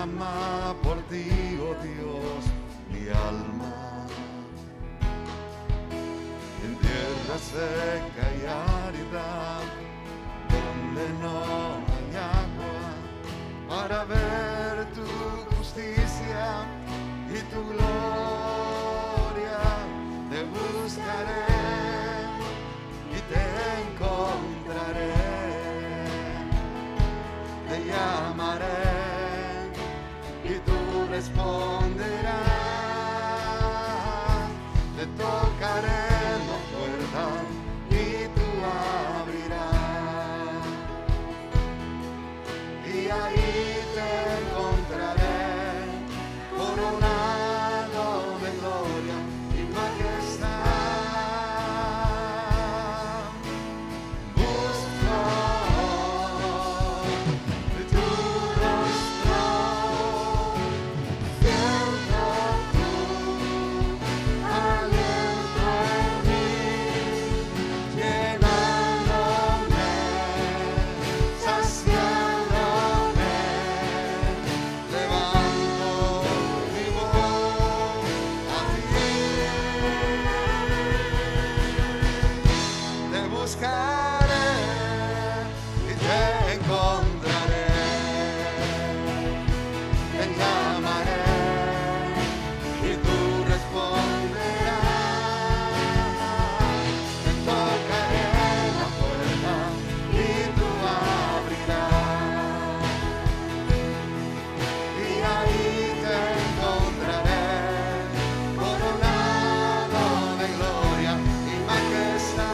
clama por ti, oh Dios, mi alma. En tierra seca y árida, donde no hay agua, para ver tu justicia y tu gloria, te buscaré y te encontraré, te llamaré y tú responderás, te tocaré la puerta y tú abrirás, y ahí te encontraré coronado de gloria y majestad. Busco de tu rostro, siento tu aliento en mí, llenándome, saciándome. Levanto mi voz a ti, te buscaré y te encontraré, te llamaré y tú responderás, te tocaré la puerta y tú abrirás, y ahí te encontraré coronado de gloria y majestad.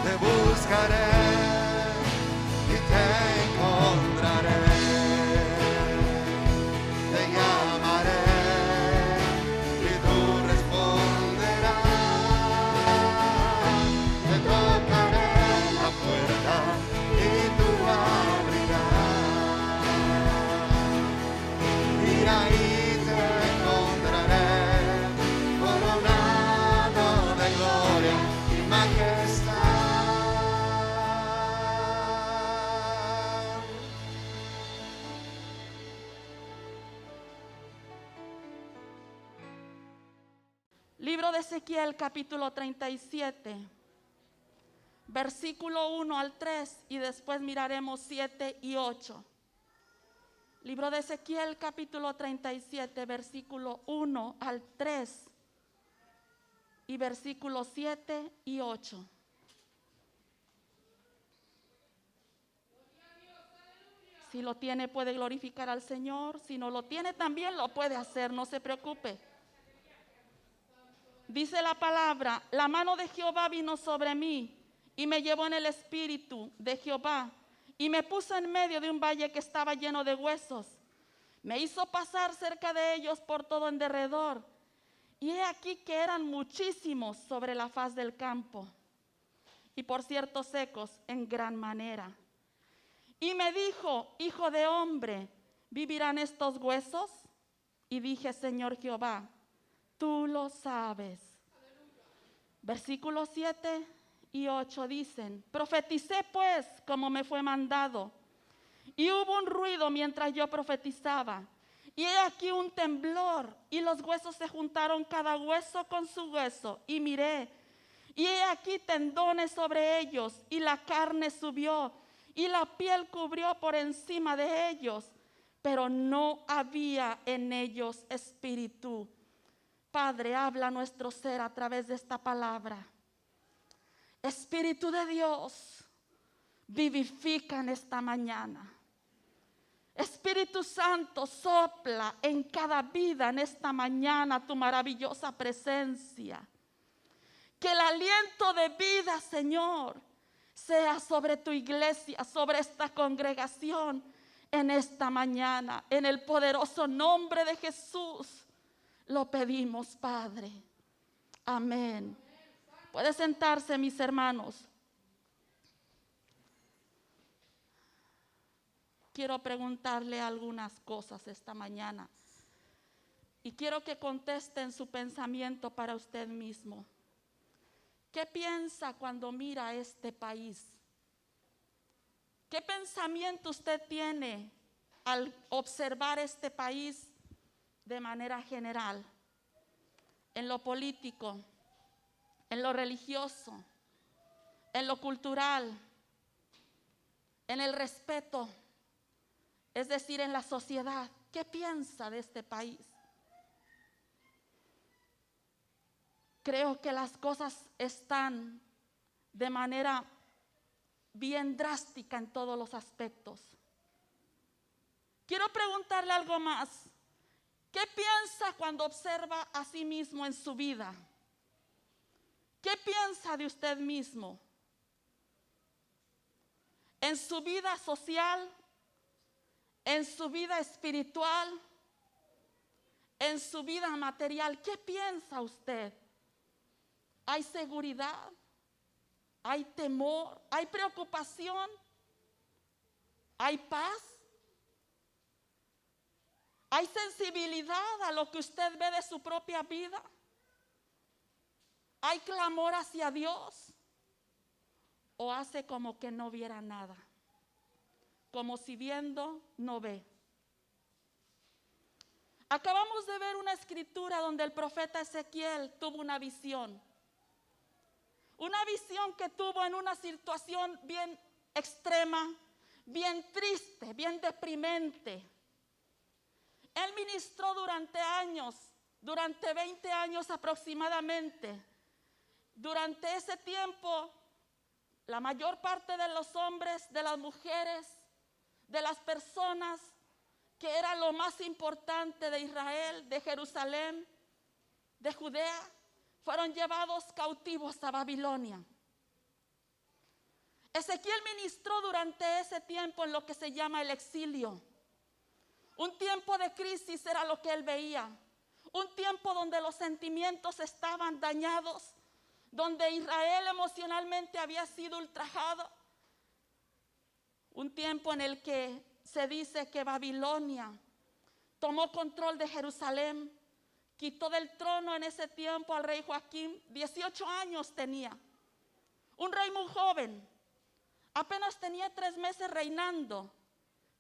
Te buscaré y te encontraré, te llamaré y tú responderás, te tocaré la puerta y tú abrirás, y ahí te encontraré coronado de gloria y majestad. Libro de Ezequiel, capítulo 37, versículo 1 al 3, y después miraremos 7 y 8. Libro de Ezequiel, capítulo 37, versículo 1 al 3 y versículos 7 y 8. Si lo tiene, puede glorificar al Señor. Si no lo tiene, también lo puede hacer, no se preocupe. Dice la palabra: la mano de Jehová vino sobre mí y me llevó en el espíritu de Jehová y me puso en medio de un valle que estaba lleno de huesos. Me hizo pasar cerca de ellos por todo en derredor, y he aquí que eran muchísimos sobre la faz del campo, y por cierto secos en gran manera. Y me dijo: hijo de hombre, ¿vivirán estos huesos? Y dije: Señor Jehová, tú lo sabes. Versículos 7 y 8 dicen: profeticé pues como me fue mandado, y hubo un ruido mientras yo profetizaba, y he aquí un temblor, y los huesos se juntaron cada hueso con su hueso, y miré, y he aquí tendones sobre ellos, y la carne subió, y la piel cubrió por encima de ellos, pero no había en ellos espíritu. Padre, habla nuestro ser a través de esta palabra. Espíritu de Dios, vivifica en esta mañana. Espíritu Santo, sopla en cada vida en esta mañana tu maravillosa presencia. Que el aliento de vida, Señor, sea sobre tu iglesia, sobre esta congregación en esta mañana. En el poderoso nombre de Jesús lo pedimos, Padre. Amén. Puede sentarse, mis hermanos. quiero preguntarle algunas cosas esta mañana. Y quiero que conteste en su pensamiento para usted mismo. ¿Qué piensa cuando mira este país? ¿Qué pensamiento usted tiene al observar este país de manera general? En lo político, en lo religioso, en lo cultural, en el respeto, es decir, en la sociedad. ¿Qué piensa de este país? Creo que las cosas están de manera bien drástica en todos los aspectos. Quiero preguntarle algo más. ¿Qué piensa cuando observa a sí mismo en su vida? ¿Qué piensa de usted mismo? En su vida social, en su vida espiritual, en su vida material. ¿Qué piensa usted? ¿Hay seguridad? ¿Hay temor? ¿Hay preocupación? ¿Hay paz? ¿Hay sensibilidad a lo que usted ve de su propia vida? ¿Hay clamor hacia Dios? ¿O hace como que no viera nada? Como si viendo no ve. Acabamos de ver una escritura donde el profeta Ezequiel tuvo una visión. Una visión que tuvo en una situación bien extrema, bien triste, bien deprimente. Él ministró durante años, durante 20 años aproximadamente. Durante ese tiempo, la mayor parte de los hombres, de las mujeres, de las personas, que era lo más importante de Israel, de Jerusalén, de Judea, fueron llevados cautivos a Babilonia. Ezequiel ministró durante ese tiempo en lo que se llama el exilio. Un tiempo de crisis era lo que él veía. Un tiempo donde los sentimientos estaban dañados, donde Israel emocionalmente había sido ultrajado. Un tiempo en el que se dice que Babilonia tomó control de Jerusalén, quitó del trono en ese tiempo al rey Joaquín. 18 años tenía, un rey muy joven, apenas tenía 3 meses reinando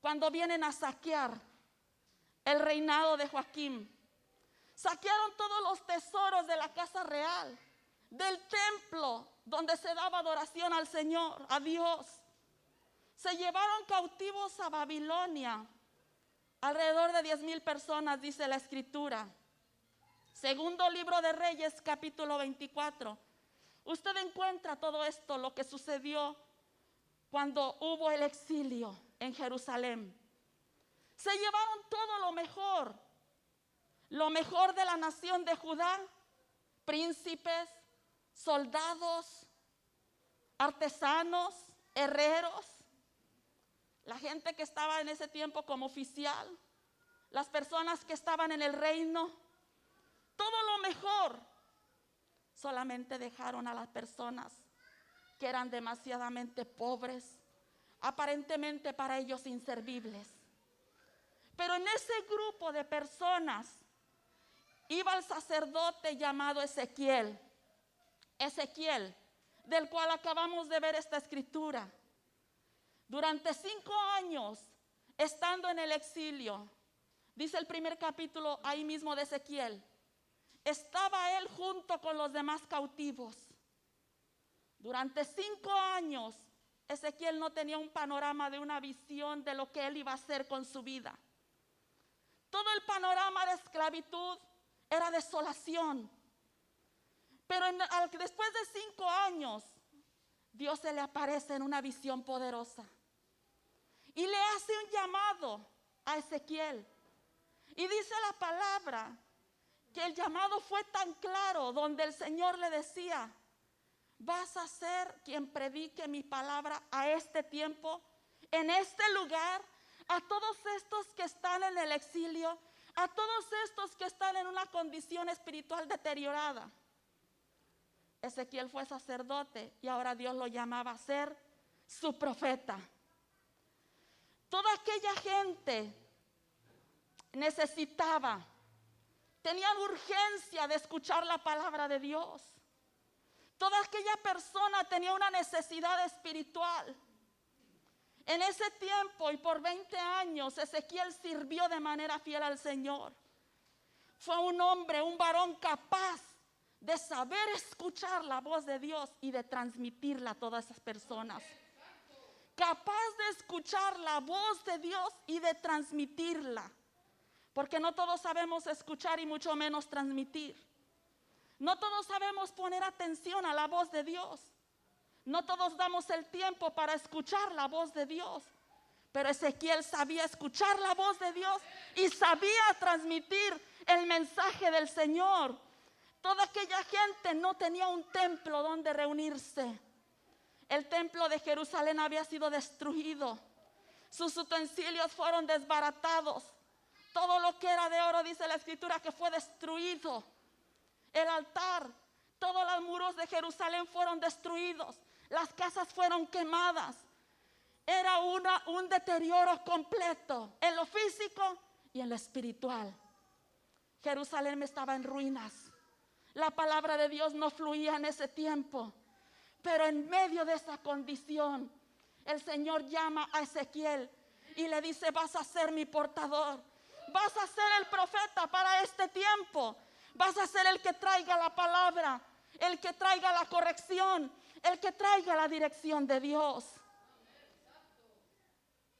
cuando vienen a saquear el reinado de Joaquín. Saquearon todos los tesoros de la casa real, del templo donde se daba adoración al Señor, a Dios. Se llevaron cautivos a Babilonia, alrededor de 10,000 personas, dice la escritura. Segundo libro de Reyes, capítulo 24. Usted encuentra todo esto, lo que sucedió cuando hubo el exilio en Jerusalén. Se llevaron todo lo mejor de la nación de Judá, príncipes, soldados, artesanos, herreros, la gente que estaba en ese tiempo como oficial, las personas que estaban en el reino, todo lo mejor. Solamente dejaron a las personas que eran demasiadamente pobres, aparentemente para ellos inservibles. Pero en ese grupo de personas iba el sacerdote llamado Ezequiel. Ezequiel, del cual acabamos de ver esta escritura. Durante 5 años, estando en el exilio, dice el primer capítulo ahí mismo de Ezequiel, estaba él junto con los demás cautivos. Durante 5 años, Ezequiel no tenía un panorama de una visión de lo que él iba a hacer con su vida. Todo el panorama de esclavitud era desolación. Pero después de 5 años, Dios se le aparece en una visión poderosa y le hace un llamado a Ezequiel. Y dice la palabra que el llamado fue tan claro, donde el Señor le decía: vas a ser quien predique mi palabra a este tiempo, en este lugar, a todos estos que están en el exilio, a todos estos que están en una condición espiritual deteriorada. Ezequiel fue sacerdote y ahora Dios lo llamaba a ser su profeta. Toda aquella gente necesitaba, tenían urgencia de escuchar la palabra de Dios. Toda aquella persona tenía una necesidad espiritual. En ese tiempo y por 20 años, Ezequiel sirvió de manera fiel al Señor. Fue un hombre, un varón capaz de saber escuchar la voz de Dios y de transmitirla a todas esas personas. Capaz de escuchar la voz de Dios y de transmitirla. Porque no todos sabemos escuchar y mucho menos transmitir. No todos sabemos poner atención a la voz de Dios. No todos damos el tiempo para escuchar la voz de Dios. Pero Ezequiel sabía escuchar la voz de Dios y sabía transmitir el mensaje del Señor. Toda aquella gente no tenía un templo donde reunirse. El templo de Jerusalén había sido destruido. Sus utensilios fueron desbaratados. Todo lo que era de oro, dice la Escritura, que fue destruido. El altar, todos los muros de Jerusalén fueron destruidos. Las casas fueron quemadas. Era un deterioro completo en lo físico y en lo espiritual. Jerusalén estaba en ruinas. La palabra de Dios no fluía en ese tiempo. Pero en medio de esa condición, el Señor llama a Ezequiel y le dice: vas a ser mi portador. Vas a ser el profeta para este tiempo. Vas a ser el que traiga la palabra, el que traiga la corrección, el que traiga la dirección de Dios.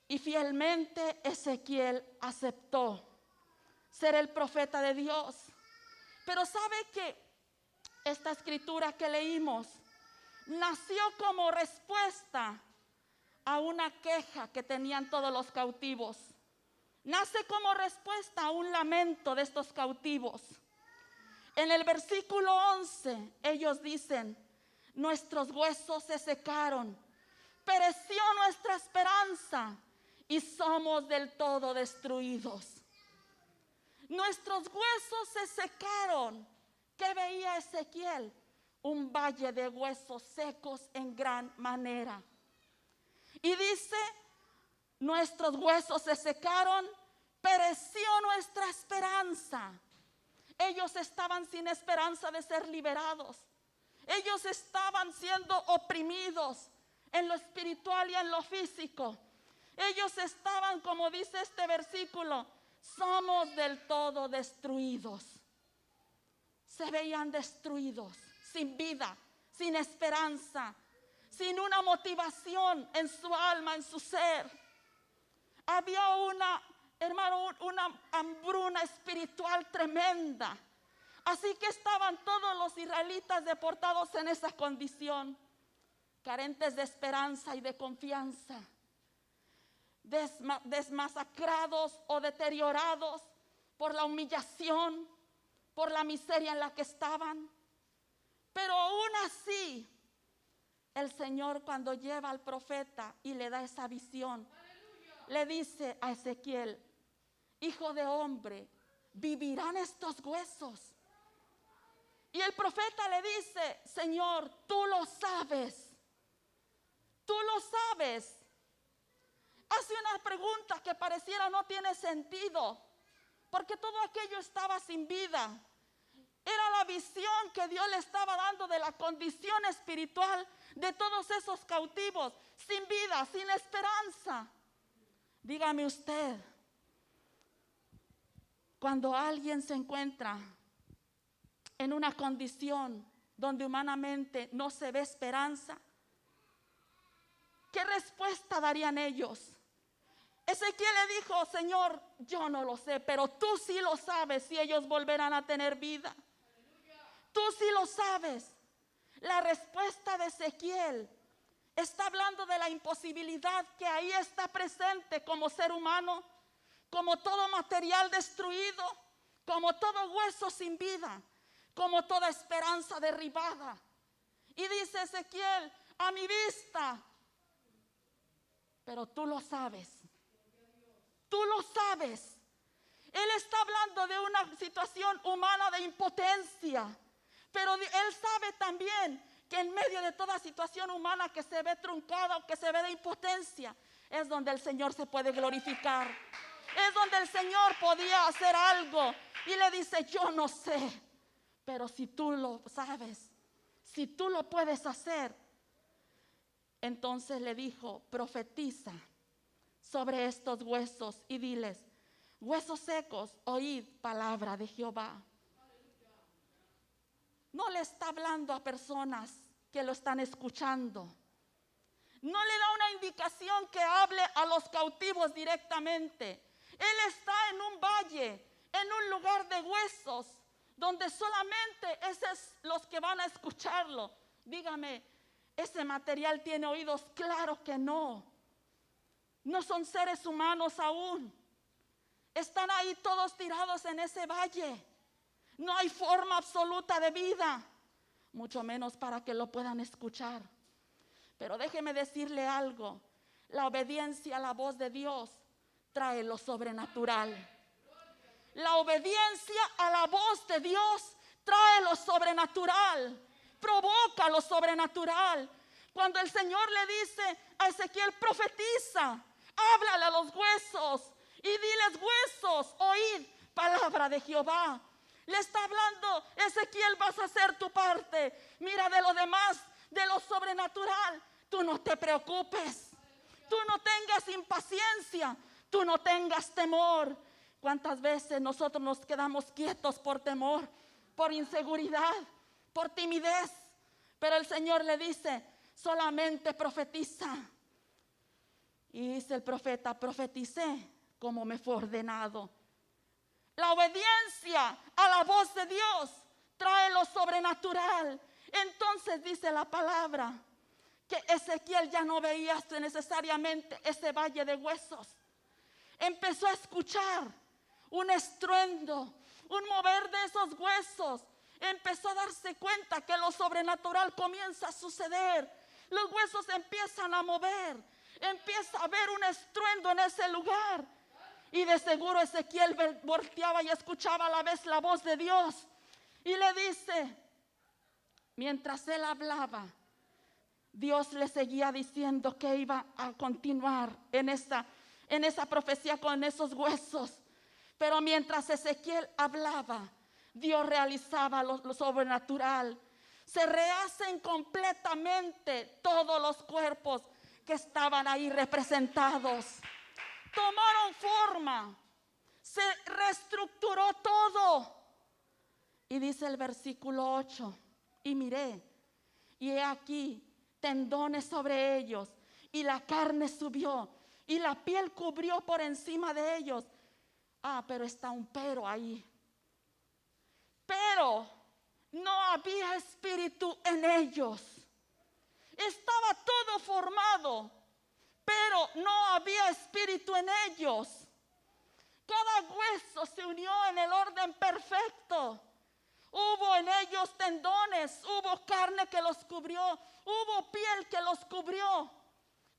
Y fielmente Ezequiel aceptó ser el profeta de Dios. Pero ¿sabe que esta escritura que leímos nació como respuesta a una queja que tenían todos los cautivos? Nace como respuesta a un lamento de estos cautivos. En el versículo 11 ellos dicen: nuestros huesos se secaron, pereció nuestra esperanza y somos del todo destruidos. Nuestros huesos se secaron. ¿Qué veía Ezequiel? Un valle de huesos secos en gran manera. Y dice: nuestros huesos se secaron, pereció nuestra esperanza. Ellos estaban sin esperanza de ser liberados. Ellos estaban siendo oprimidos en lo espiritual y en lo físico. Ellos estaban, como dice este versículo, somos del todo destruidos. Se veían destruidos, sin vida, sin esperanza, sin una motivación en su alma, en su ser. Había una hambruna espiritual tremenda. Así que estaban todos los israelitas deportados en esa condición, carentes de esperanza y de confianza, desmasacrados o deteriorados por la humillación, por la miseria en la que estaban. Pero aún así, el Señor, cuando lleva al profeta y le da esa visión, le dice a Ezequiel: hijo de hombre, ¿vivirán estos huesos? Y el profeta le dice: Señor, tú lo sabes. Tú lo sabes. Hace una pregunta que pareciera no tiene sentido, porque todo aquello estaba sin vida. Era la visión que Dios le estaba dando de la condición espiritual de todos esos cautivos, sin vida, sin esperanza. Dígame usted, cuando alguien se encuentra en una condición donde humanamente no se ve esperanza, ¿qué respuesta darían ellos? Ezequiel le dijo: Señor, yo no lo sé, pero tú sí lo sabes si ellos volverán a tener vida. Tú sí lo sabes. La respuesta de Ezequiel está hablando de la imposibilidad que ahí está presente como ser humano, como todo material destruido, como todo hueso sin vida, como toda esperanza derribada. Y dice Ezequiel: a mi vista, pero tú lo sabes. Tú lo sabes. Él está hablando de una situación humana de impotencia, pero él sabe también que en medio de toda situación humana que se ve truncada o que se ve de impotencia, es donde el Señor se puede glorificar. Es donde el Señor podía hacer algo. Y le dice, yo no sé, pero si tú lo sabes, si tú lo puedes hacer. Entonces le dijo, profetiza sobre estos huesos y diles, huesos secos, oíd palabra de Jehová. No le está hablando a personas que lo están escuchando. No le da una indicación que hable a los cautivos directamente. Él está en un valle, en un lugar de huesos, donde solamente esos los que van a escucharlo. Dígame, ¿ese material tiene oídos? Claro que no. No son seres humanos aún. Están ahí todos tirados en ese valle. No hay forma absoluta de vida, mucho menos para que lo puedan escuchar. Pero déjeme decirle algo, la obediencia a la voz de Dios trae lo sobrenatural. La obediencia a la voz de Dios trae lo sobrenatural, provoca lo sobrenatural. Cuando el Señor le dice a Ezequiel, profetiza, háblale a los huesos y diles, huesos, oíd palabra de Jehová. Le está hablando, Ezequiel, vas a hacer tu parte. Mira, de lo demás, de lo sobrenatural, tú no te preocupes. Tú no tengas impaciencia, tú no tengas temor. ¿Cuántas veces nosotros nos quedamos quietos por temor, por inseguridad, por timidez? Pero el Señor le dice, solamente profetiza. Y dice el profeta, profeticé como me fue ordenado. La obediencia a la voz de Dios trae lo sobrenatural. Entonces dice la palabra que Ezequiel ya no veía necesariamente ese valle de huesos. Empezó a escuchar un estruendo, un mover de esos huesos. Empezó a darse cuenta que lo sobrenatural comienza a suceder. Los huesos empiezan a mover. Empieza a haber un estruendo en ese lugar. Y de seguro Ezequiel volteaba y escuchaba a la vez la voz de Dios. Y le dice, mientras él hablaba, Dios le seguía diciendo que iba a continuar en esa profecía con esos huesos. Pero mientras Ezequiel hablaba, Dios realizaba lo sobrenatural. Se rehacen completamente todos los cuerpos que estaban ahí representados. Tomaron forma, se reestructuró todo. Y dice el versículo 8, y miré, y he aquí tendones sobre ellos, y la carne subió, y la piel cubrió por encima de ellos. Pero está un pero ahí. Pero no había espíritu en ellos. Estaba todo formado, pero no había espíritu en ellos. Cada hueso se unió en el orden perfecto. Hubo en ellos tendones, hubo carne que los cubrió, hubo piel que los cubrió.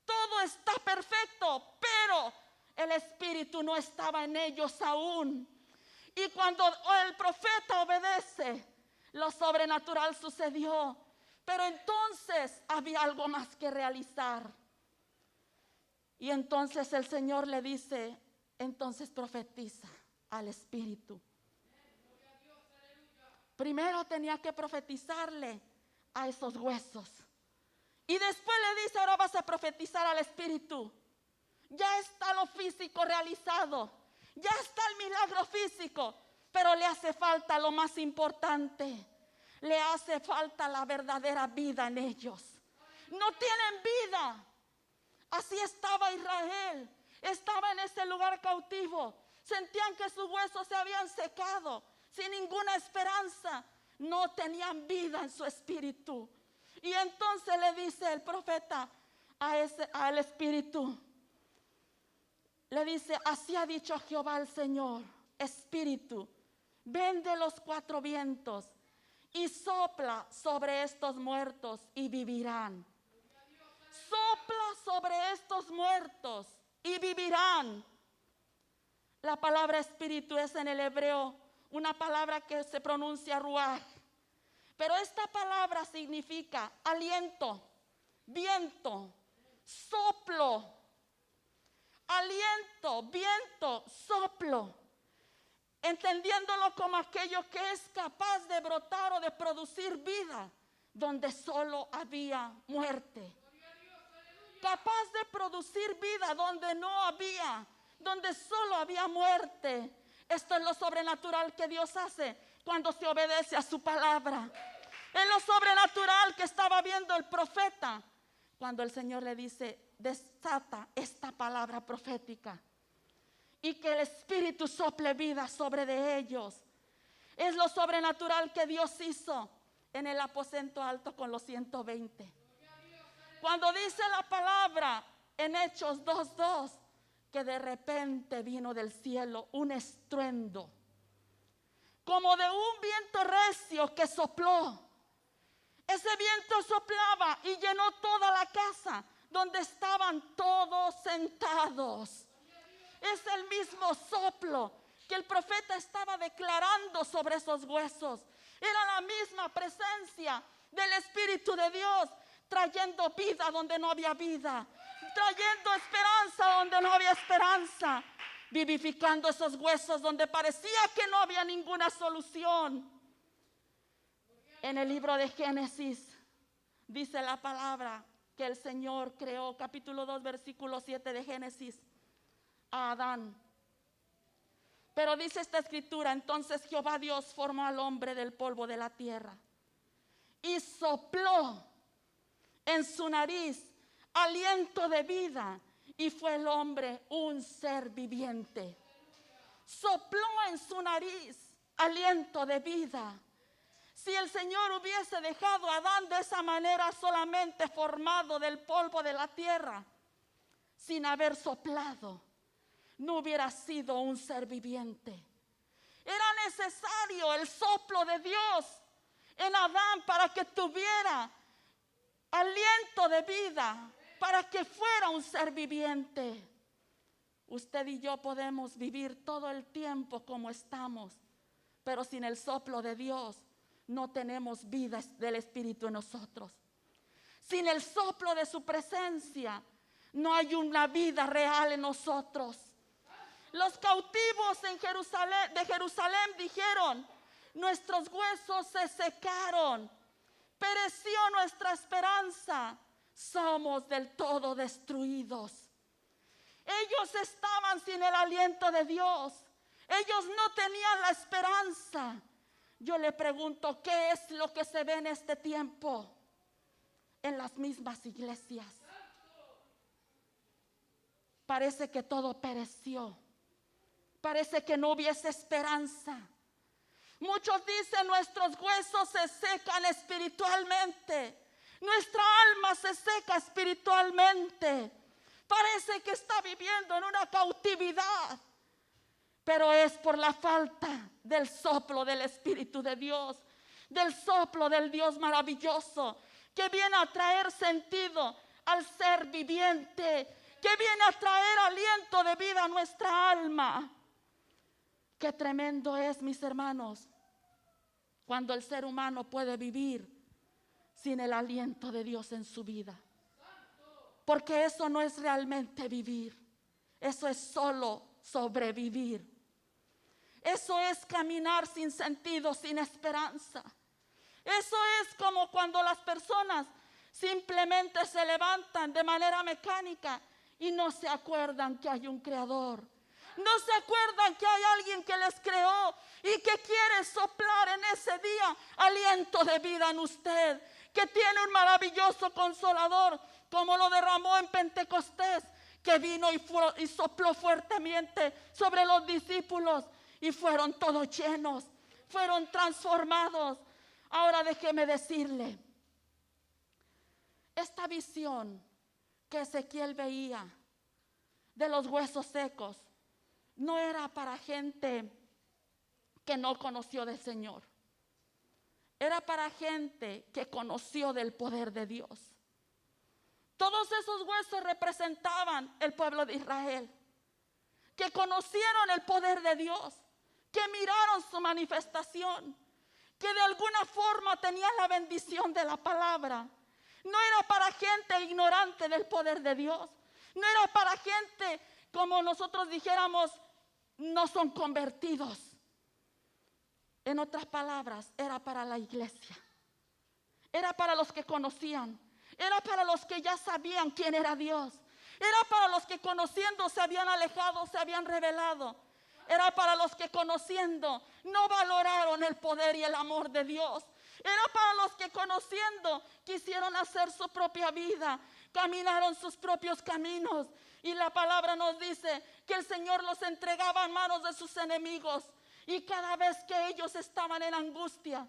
Todo está perfecto, pero el espíritu no estaba en ellos aún. Y cuando el profeta obedece, lo sobrenatural sucedió. Pero entonces había algo más que realizar. Y entonces el Señor le dice, entonces profetiza al espíritu. Primero tenía que profetizarle a esos huesos. Y después le dice, ahora vas a profetizar al espíritu. Ya está lo físico realizado. Ya está el milagro físico. Pero le hace falta lo más importante. Le hace falta la verdadera vida en ellos. No tienen vida. Así estaba Israel. Estaba en ese lugar cautivo. Sentían que sus huesos se habían secado, sin ninguna esperanza. No tenían vida en su espíritu. Y entonces le dice el profeta al espíritu. Le dice, así ha dicho Jehová el Señor, espíritu, ven de los cuatro vientos y sopla sobre estos muertos y vivirán. Sopla sobre estos muertos y vivirán. La palabra espíritu es en el hebreo una palabra que se pronuncia ruach. Pero esta palabra significa aliento, viento, soplo. aliento, viento, soplo, entendiéndolo como aquello que es capaz de brotar o de producir vida donde solo había muerte. Capaz de producir vida donde no había, donde solo había muerte. Esto es lo sobrenatural que Dios hace cuando se obedece a su palabra. Es lo sobrenatural que estaba viendo el profeta cuando el Señor le dice: desata esta palabra profética y que el Espíritu sople vida sobre de ellos. Es lo sobrenatural que Dios hizo en el aposento alto con los 120. Cuando dice la palabra en Hechos 2:2 que de repente vino del cielo un estruendo, como de un viento recio que sopló. Ese viento soplaba y llenó toda la casa donde estaban todos sentados. Es el mismo soplo que el profeta estaba declarando sobre esos huesos. Era la misma presencia del Espíritu de Dios, trayendo vida donde no había vida, trayendo esperanza donde no había esperanza, vivificando esos huesos donde parecía que no había ninguna solución. En el libro de Génesis dice la palabra que el Señor creó, capítulo 2, versículo 7 de Génesis, a Adán. Pero dice esta escritura: entonces Jehová Dios formó al hombre del polvo de la tierra y sopló en su nariz aliento de vida, y fue el hombre un ser viviente. Sopló en su nariz aliento de vida. Si el Señor hubiese dejado a Adán de esa manera, solamente formado del polvo de la tierra, sin haber soplado, no hubiera sido un ser viviente. Era necesario el soplo de Dios en Adán para que tuviera aliento de vida, para que fuera un ser viviente. Usted y yo podemos vivir todo el tiempo como estamos, pero sin el soplo de Dios no tenemos vida del Espíritu en nosotros. Sin el soplo de su presencia no hay una vida real en nosotros. Los cautivos de Jerusalén dijeron: nuestros huesos se secaron, pereció nuestra esperanza, somos del todo destruidos. Ellos estaban sin el aliento de Dios. Ellos no tenían la esperanza. Yo le pregunto, ¿qué es lo que se ve en este tiempo en las mismas iglesias? Parece que todo pereció. Parece que no hubiese esperanza. Muchos dicen: nuestros huesos se secan espiritualmente. Nuestra alma se seca espiritualmente. Parece que está viviendo en una cautividad. Pero es por la falta del soplo del Espíritu de Dios, del soplo del Dios maravilloso, que viene a traer sentido al ser viviente, que viene a traer aliento de vida a nuestra alma. Qué tremendo es, mis hermanos, cuando el ser humano puede vivir sin el aliento de Dios en su vida. Porque eso no es realmente vivir. Eso es solo sobrevivir. Eso es caminar sin sentido, sin esperanza. Eso es como cuando las personas simplemente se levantan de manera mecánica y no se acuerdan que hay un creador. No se acuerdan que hay alguien que les creó y que quiere soplar en ese día aliento de vida en usted, que tiene un maravilloso consolador como lo derramó en Pentecostés, que vino y sopló fuertemente sobre los discípulos y fueron todos llenos, fueron transformados. Ahora déjeme decirle, esta visión que Ezequiel veía de los huesos secos no era para gente que no conoció del Señor. Era para gente que conoció del poder de Dios. Todos esos huesos representaban el pueblo de Israel, que conocieron el poder de Dios, que miraron su manifestación, que de alguna forma tenían la bendición de la palabra. No era para gente ignorante del poder de Dios. No era para gente como nosotros dijéramos, no son convertidos. En otras palabras, era para la iglesia. Era para los que conocían. Era para los que ya sabían quién era Dios. Era para los que conociendo se habían alejado, se habían rebelado. Era para los que conociendo no valoraron el poder y el amor de Dios. Era para los que conociendo quisieron hacer su propia vida, caminaron sus propios caminos. Y la palabra nos dice que el Señor los entregaba en manos de sus enemigos. Y cada vez que ellos estaban en angustia,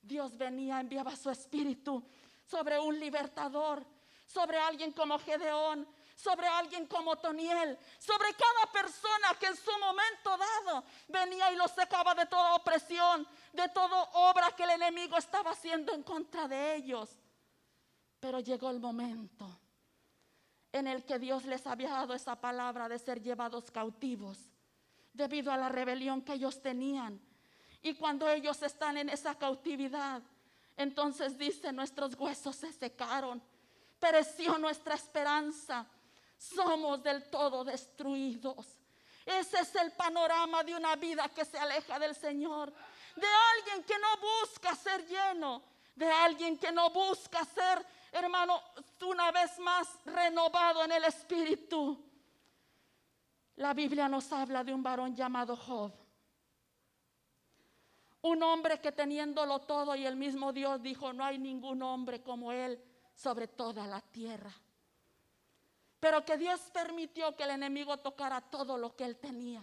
Dios venía, enviaba su espíritu sobre un libertador, sobre alguien como Gedeón, sobre alguien como Otoniel, sobre cada persona que en su momento dado venía y los sacaba de toda opresión, de toda obra que el enemigo estaba haciendo en contra de ellos. Pero llegó el momento en el que Dios les había dado esa palabra de ser llevados cautivos debido a la rebelión que ellos tenían. Y cuando ellos están en esa cautividad, entonces dice, nuestros huesos se secaron, pereció nuestra esperanza, somos del todo destruidos. Ese es el panorama de una vida que se aleja del Señor, de alguien que no busca ser lleno, de alguien que no busca ser, hermano, una vez más renovado en el espíritu. La Biblia nos habla de un varón llamado Job, un hombre que teniéndolo todo, y el mismo Dios dijo, no hay ningún hombre como él sobre toda la tierra. Pero que Dios permitió que el enemigo tocara todo lo que él tenía.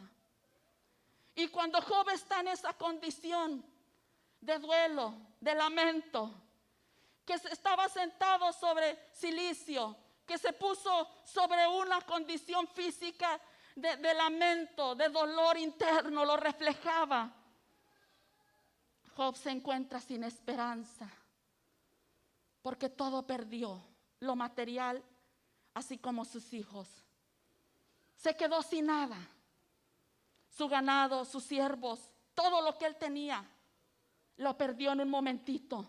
Y cuando Job está en esa condición de duelo, de lamento, que estaba sentado sobre cilicio, que se puso sobre una condición física de lamento, de dolor interno, lo reflejaba. Job se encuentra sin esperanza, porque todo perdió, lo material, así como sus hijos. Se quedó sin nada. Su ganado, sus siervos, todo lo que él tenía, lo perdió en un momentito.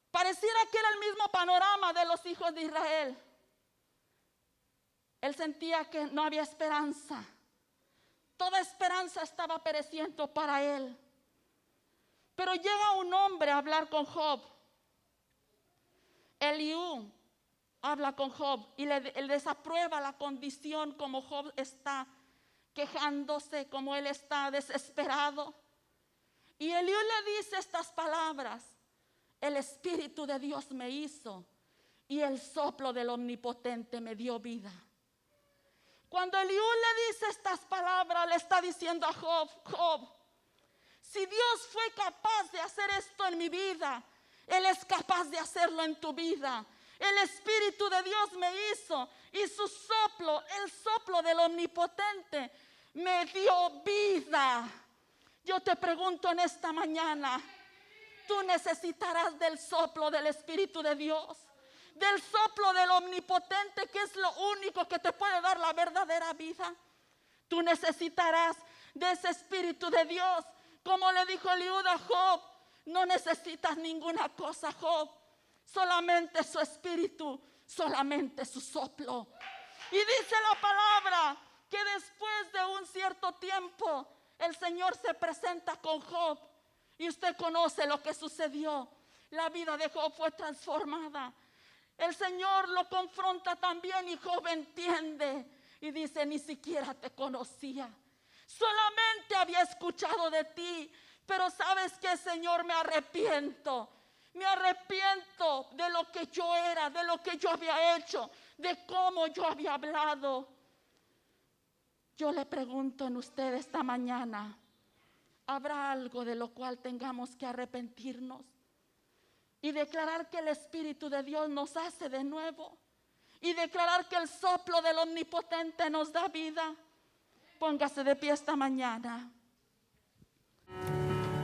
Pareciera que era el mismo panorama de los hijos de Israel. Él sentía que no había esperanza. Toda esperanza estaba pereciendo para él. Pero llega un hombre a hablar con Job. Eliú habla con Job y le desaprueba la condición como Job está, quejándose, como él está desesperado. Y Eliú le dice estas palabras: el Espíritu de Dios me hizo y el soplo del Omnipotente me dio vida. Cuando Eliú le dice estas palabras, le está diciendo a Job: Job, si Dios fue capaz de hacer esto en mi vida, Él es capaz de hacerlo en tu vida. El Espíritu de Dios me hizo y su soplo, el soplo del Omnipotente, me dio vida. Yo te pregunto en esta mañana, tú necesitarás del soplo del Espíritu de Dios, del soplo del Omnipotente, que es lo único que te puede dar la verdadera vida. Tú necesitarás de ese Espíritu de Dios. Como le dijo Eliú a Job, no necesitas ninguna cosa, Job, solamente su espíritu, solamente su soplo. Y dice la palabra que después de un cierto tiempo el Señor se presenta con Job y usted conoce lo que sucedió. La vida de Job fue transformada. El Señor lo confronta también y Job entiende y dice: ni siquiera te conocía. Solamente había escuchado de ti, pero ¿sabes qué, Señor? Me arrepiento de lo que yo era, de lo que yo había hecho, de cómo yo había hablado. Yo le pregunto en usted esta mañana, ¿habrá algo de lo cual tengamos que arrepentirnos y declarar que el Espíritu de Dios nos hace de nuevo y declarar que el soplo del Omnipotente nos da vida? Póngase de pie esta mañana.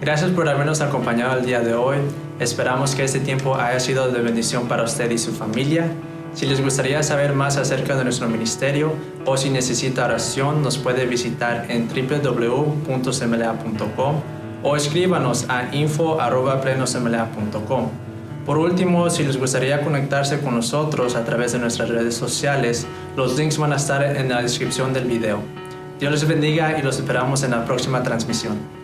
Gracias por habernos acompañado el día de hoy. Esperamos que este tiempo haya sido de bendición para usted y su familia. Si les gustaría saber más acerca de nuestro ministerio o si necesita oración, nos puede visitar en www.cmla.com o escríbanos a info@plenosemla.com. Por último, si les gustaría conectarse con nosotros a través de nuestras redes sociales, los links van a estar en la descripción del video. Dios les bendiga y los esperamos en la próxima transmisión.